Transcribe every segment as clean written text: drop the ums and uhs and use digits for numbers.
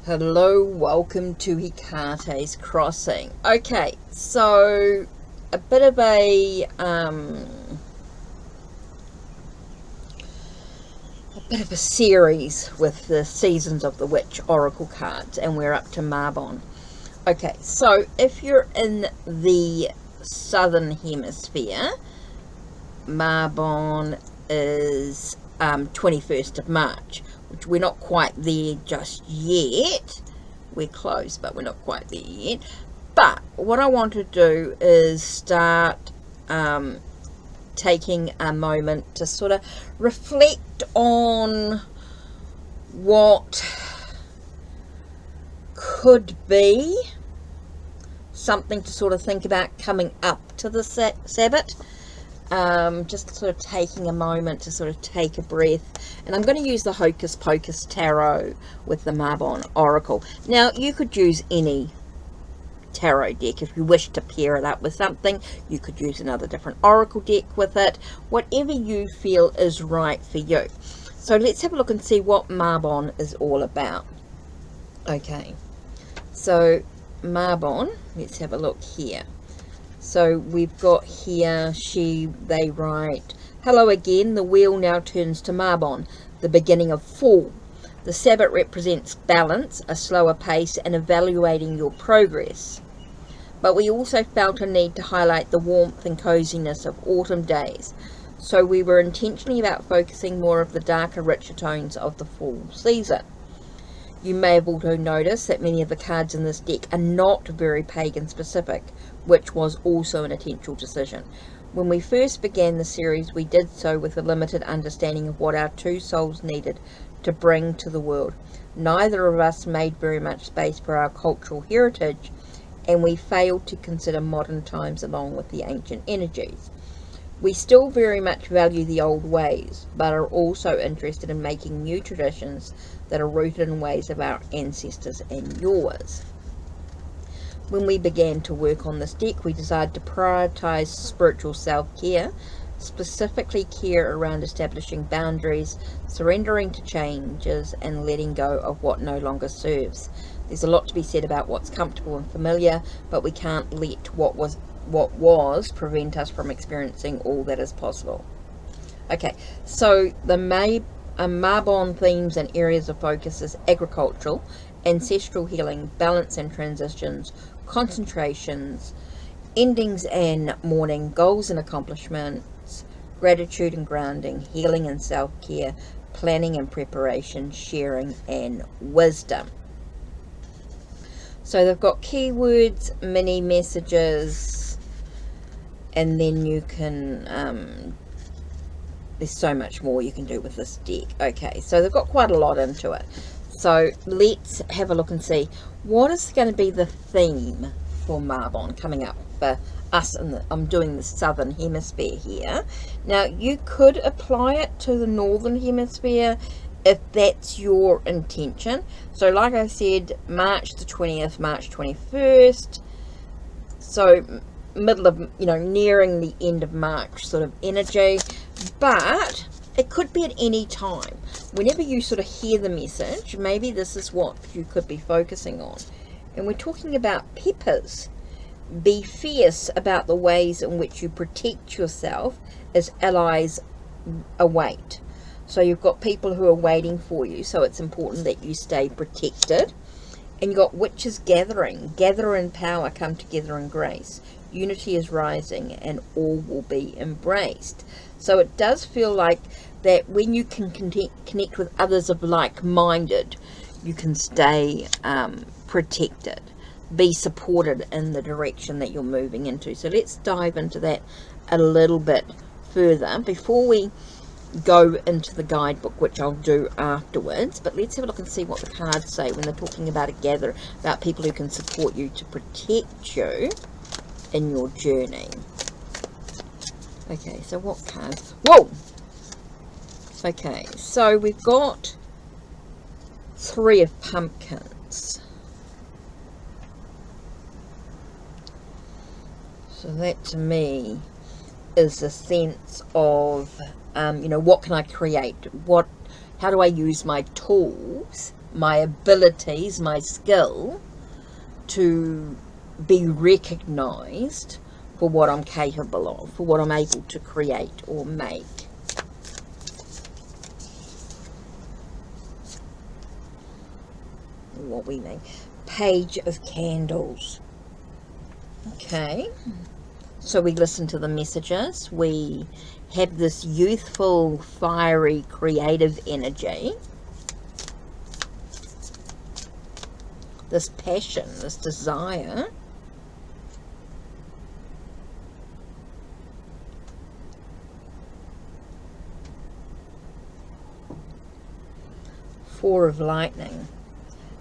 Hello, welcome to Hikate's Crossing. Okay, so a bit of a series with the Seasons of the Witch Oracle cards, and we're up to Mabon. Okay, so if you're in the Southern Hemisphere, Mabon is 21st of March, which we're not quite there just yet. We're close, but we're not quite there yet. But what I want to do is start taking a moment to sort of reflect on what could be something to sort of think about coming up to the Sabbath. Just sort of taking a moment to sort of take a breath, and I'm going to use the Hocus Pocus Tarot with the Mabon Oracle. Now you could use any tarot deck if you wish to pair it up with something. You could use another different oracle deck with it, whatever you feel is right for you. So let's have a look and see what Mabon is all about. Okay, so Mabon, let's have a look here. So we've got here, they write, "Hello again, the wheel now turns to Mabon, the beginning of fall. The Sabbath represents balance, a slower pace, and evaluating your progress. But we also felt a need to highlight the warmth and coziness of autumn days. So we were intentionally about focusing more of the darker, richer tones of the fall season. You may have also noticed that many of the cards in this deck are not very pagan specific, which was also an intentional decision. When we first began the series, we did so with a limited understanding of what our two souls needed to bring to the world. Neither of us made very much space for our cultural heritage, and we failed to consider modern times along with the ancient energies. We still very much value the old ways, but are also interested in making new traditions that are rooted in ways of our ancestors and yours. When we began to work on this deck, we decided to prioritize spiritual self-care, specifically care around establishing boundaries, surrendering to changes, and letting go of what no longer serves. There's a lot to be said about what's comfortable and familiar, but we can't let what was prevent us from experiencing all that is possible." Okay, so the Mabon themes and areas of focus is agricultural, ancestral healing, balance and transitions, concentrations, endings and mourning, goals and accomplishments, gratitude and grounding, healing and self-care, planning and preparation, sharing and wisdom. So they've got keywords, mini messages, and then you can there's so much more you can do with this deck. Okay, so they've got quite a lot into it. So let's have a look and see what is going to be the theme for Mabon coming up for us. I'm doing the Southern Hemisphere here. Now you could apply it to the Northern Hemisphere if that's your intention. So like I said, March the 20th, March 21st. So middle of, nearing the end of March sort of energy. But it could be at any time. Whenever you sort of hear the message, maybe this is what you could be focusing on. And we're talking about peppers. Be fierce about the ways in which you protect yourself as allies await. So you've got people who are waiting for you, so it's important that you stay protected. And you've got witches gathering. Gather in power, come together in grace. Unity is rising and all will be embraced. So it does feel like that when you can connect with others of like-minded, you can stay protected, be supported in the direction that you're moving into. So let's dive into that a little bit further before we go into the guidebook, which I'll do afterwards. But let's have a look and see what the cards say when they're talking about about people who can support you to protect you in your journey. Okay, so what cards? Whoa! Okay, so we've got 3 of Pumpkins. So that to me is a sense of, what can I create? How do I use my tools my abilities, my skill to be recognized for what I'm capable of, for what I'm able to create or make. What we make. Page of Candles. Okay. So we listen to the messages. We have this youthful, fiery, creative energy. This passion, this desire. Four of Lightning.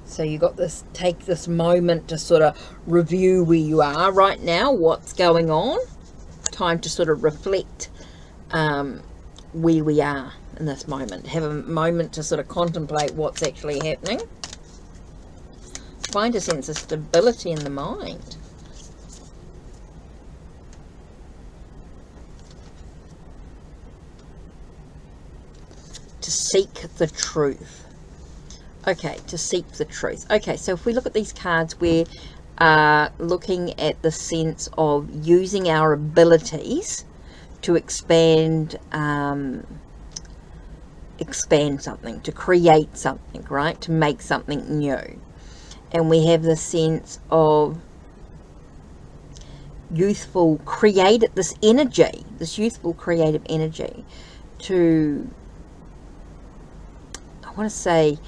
So you got this, take this moment to sort of review where you are right now, what's going on. Time to sort of reflect where we are in this moment. Have a moment to sort of contemplate what's actually happening. Find a sense of stability in the mind. To seek the truth. Okay, to seek the truth. Okay, so if we look at these cards, we're looking at the sense of using our abilities to expand something, to create something, right? To make something new. And we have the sense of youthful, creative, this energy, this youthful, creative energy to, I want to say,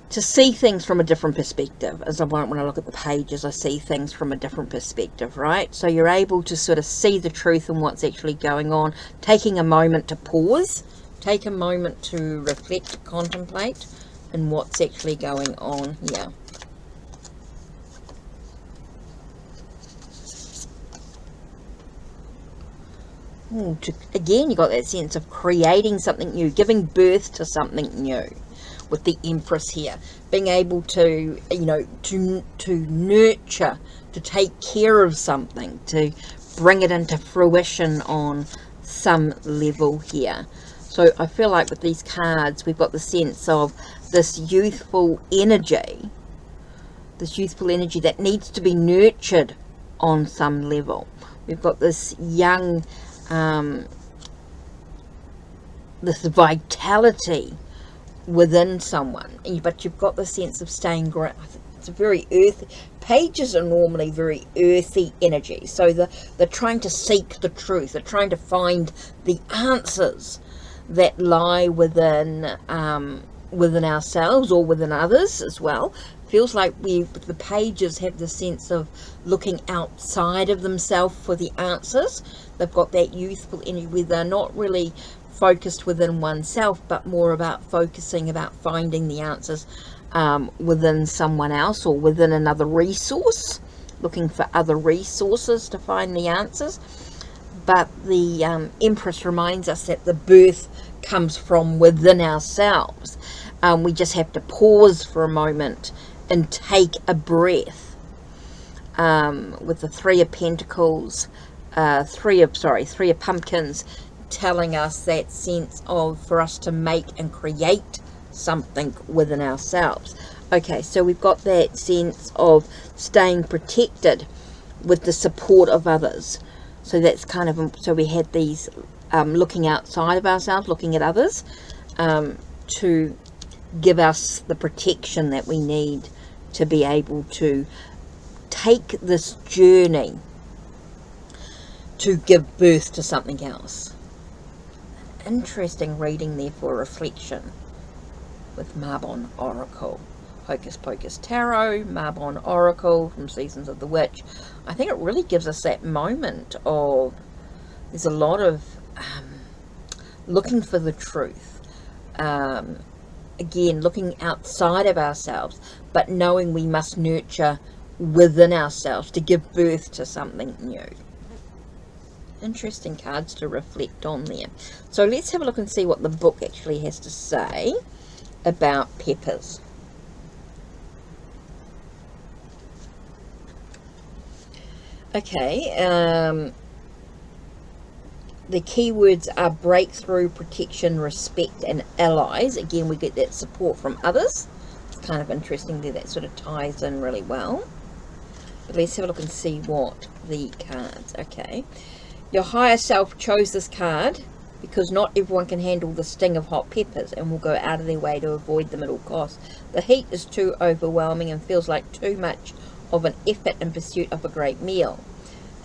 to see things from a different perspective. As when I look at the pages, I see things from a different perspective, right? So you're able to sort of see the truth and what's actually going on, taking a moment to pause, take a moment to reflect, contemplate, and what's actually going on here. Again, you got that sense of creating something new, giving birth to something new. With the Empress here, being able to, you know, to nurture, to take care of something, to bring it into fruition on some level here. So I feel like with these cards, we've got the sense of this youthful energy that needs to be nurtured on some level. We've got this young, this vitality within someone, but you've got the sense of staying grounded. It's a very earthy. Pages are normally very earthy energy, so they're trying to seek the truth. They're trying to find the answers that lie within within ourselves or within others as well. Feels like the pages have the sense of looking outside of themselves for the answers. They've got that youthful energy where they're not really focused within oneself, but more about focusing about finding the answers within someone else or within another resource, looking for other resources to find the answers. But the Empress reminds us that the birth comes from within ourselves. We just have to pause for a moment and take a breath. With the Three of Pentacles, Three of Pumpkins, telling us that sense of for us to make and create something within ourselves. Okay, so we've got that sense of staying protected with the support of others. So that's kind of, so we had these looking outside of ourselves, looking at others, to give us the protection that we need to be able to take this journey to give birth to something else. Interesting reading there for reflection with Mabon Oracle. Hocus Pocus Tarot, Mabon Oracle from Seasons of the Witch. I think it really gives us that moment of, there's a lot of looking for the truth. Again, looking outside of ourselves, but knowing we must nurture within ourselves to give birth to something new. Interesting cards to reflect on there. So let's have a look and see what the book actually has to say about peppers. Okay, The keywords are breakthrough, protection, respect, and allies. Again, we get that support from others. It's kind of interesting there. That sort of ties in really well. But let's have a look and see what the cards. Okay. Your higher self chose this card because not everyone can handle the sting of hot peppers and will go out of their way to avoid them at all costs. The heat is too overwhelming and feels like too much of an effort in pursuit of a great meal.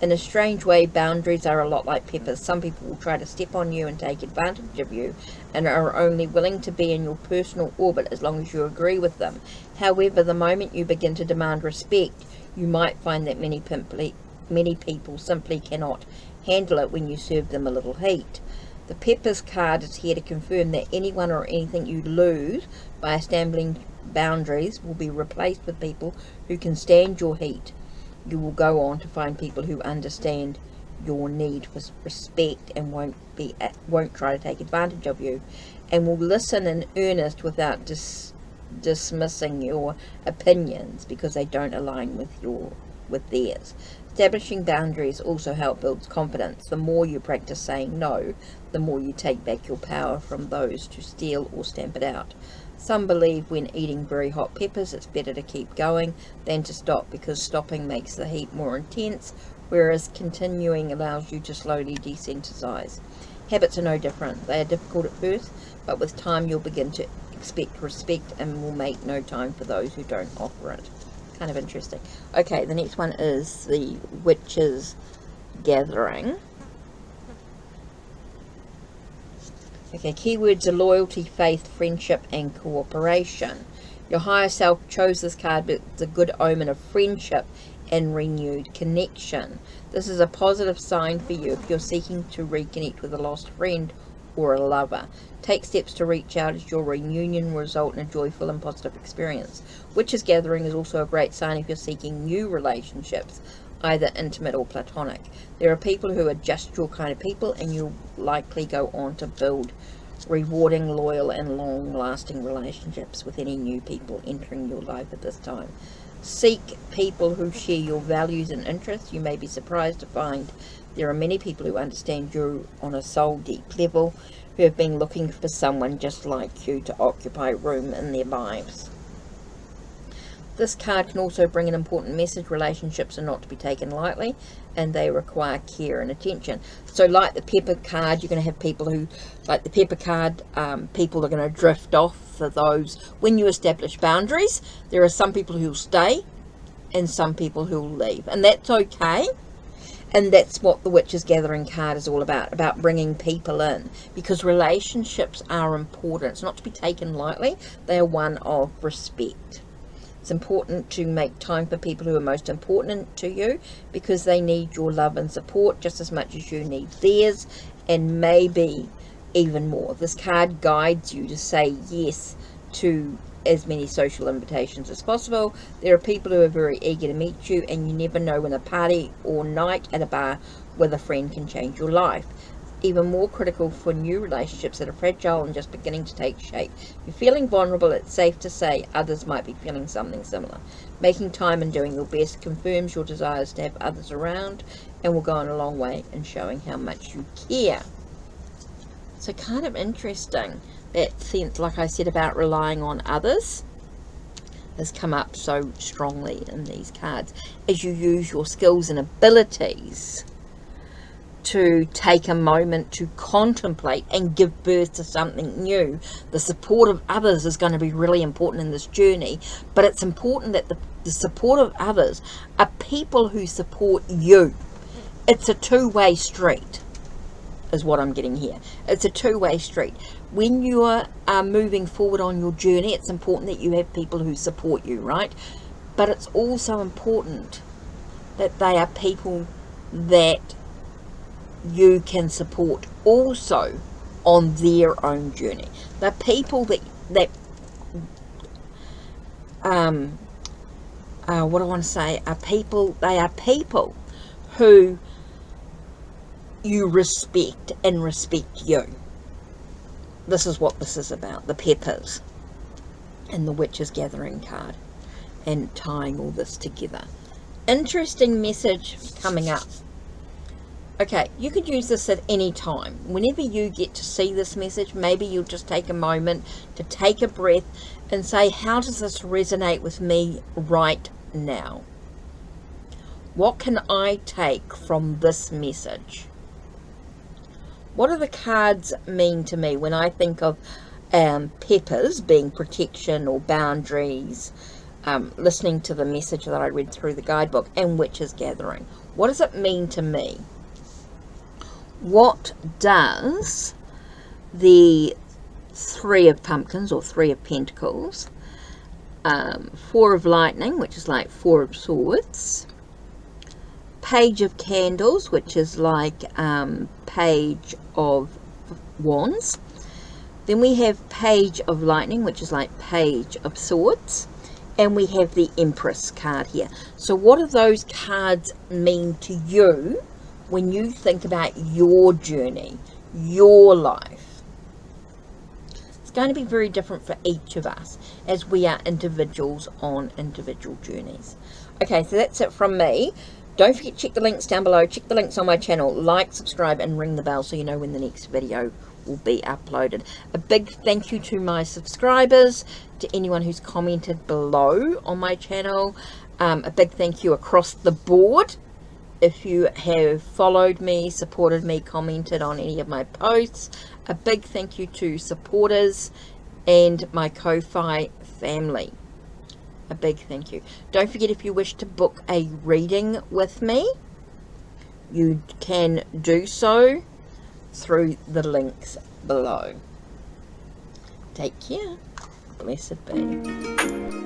In a strange way, boundaries are a lot like peppers. Some people will try to step on you and take advantage of you and are only willing to be in your personal orbit as long as you agree with them. However, the moment you begin to demand respect, you might find that many people simply cannot handle it when you serve them a little heat. The Peppers card is here to confirm that anyone or anything you lose by establishing boundaries will be replaced with people who can stand your heat. You will go on to find people who understand your need for respect and won't try to take advantage of you, and will listen in earnest without dismissing your opinions because they don't align with theirs. Establishing boundaries also helps build confidence. The more you practice saying no, the more you take back your power from those to steal or stamp it out. Some believe when eating very hot peppers it's better to keep going than to stop because stopping makes the heat more intense, whereas continuing allows you to slowly desensitize. Habits are no different. They are difficult at first, but with time you'll begin to expect respect and will make no time for those who don't offer it. Kind of interesting. Okay, the next one is the Witches Gathering. Okay, keywords are loyalty, faith, friendship, and cooperation. Your higher self chose this card, but it's a good omen of friendship and renewed connection. This is a positive sign for you if you're seeking to reconnect with a lost friend or a lover. Take steps to reach out as your reunion will result in a joyful and positive experience. Witches Gathering is also a great sign if you're seeking new relationships, either intimate or platonic. There are people who are just your kind of people, and you'll likely go on to build rewarding, loyal, and long-lasting relationships with any new people entering your life at this time. Seek people who share your values and interests. You may be surprised to find there are many people who understand you on a soul-deep level, who have been looking for someone just like you to occupy room in their lives. This card can also bring an important message. Relationships are not to be taken lightly, and they require care and attention. So like the Pepper card, you're going to have people who, like the Pepper card, people are going to drift off. For those, when you establish boundaries, there are some people who'll stay and some people who'll leave, and that's okay. And that's what the Witches Gathering card is all about bringing people in, because relationships are important. It's not to be taken lightly. They are one of respect. It's important to make time for people who are most important to you, because they need your love and support just as much as you need theirs, and maybe even more. This card guides you to say yes to as many social invitations as possible. There are people who are very eager to meet you, and you never know when a party or night at a bar with a friend can change your life. Even more critical for new relationships that are fragile and just beginning to take shape. If you're feeling vulnerable, it's safe to say others might be feeling something similar. Making time and doing your best confirms your desires to have others around, and will go on a long way in showing how much you care. So kind of interesting. That sense, like I said, about relying on others has come up so strongly in these cards. As you use your skills and abilities to take a moment to contemplate and give birth to something new, the support of others is going to be really important in this journey. But it's important that the support of others are people who support you. It's a two-way street, is what I'm getting here. It's a two-way street. When you are moving forward on your journey, it's important that you have people who support you, right? But it's also important that they are people that you can support also on their own journey. They're people that what I want to say are people. They are people who you respect and respect you. This is what this is about, the Peppers and the Witches Gathering card, and tying all this together. Interesting message coming up. Okay, you could use this at any time. Whenever you get to see this message, maybe you'll just take a moment to take a breath and say, how does this resonate with me right now? What can I take from this message? What do the cards mean to me when I think of peppers being protection or boundaries, listening to the message that I read through the guidebook, and witches gathering? What does it mean to me? What does the Three of Pumpkins or Three of Pentacles, Four of Lightning, which is like Four of Swords, Page of Candles, which is like Page of Wands, then we have Page of Lightning, which is like Page of Swords, and we have the Empress card here. So what do those cards mean to you when you think about your journey, your life? It's going to be very different for each of us as we are individuals on individual journeys. Okay, so that's it from me. Don't forget, check the links down below, check the links on my channel, like, subscribe, and ring the bell so you know when the next video will be uploaded. A big thank you to my subscribers, to anyone who's commented below on my channel. A big thank you across the board. If you have followed me, supported me, commented on any of my posts, a big thank you to supporters and my Ko-Fi family. A big thank you. Don't forget, if you wish to book a reading with me, you can do so through the links below. Take care. Blessed be.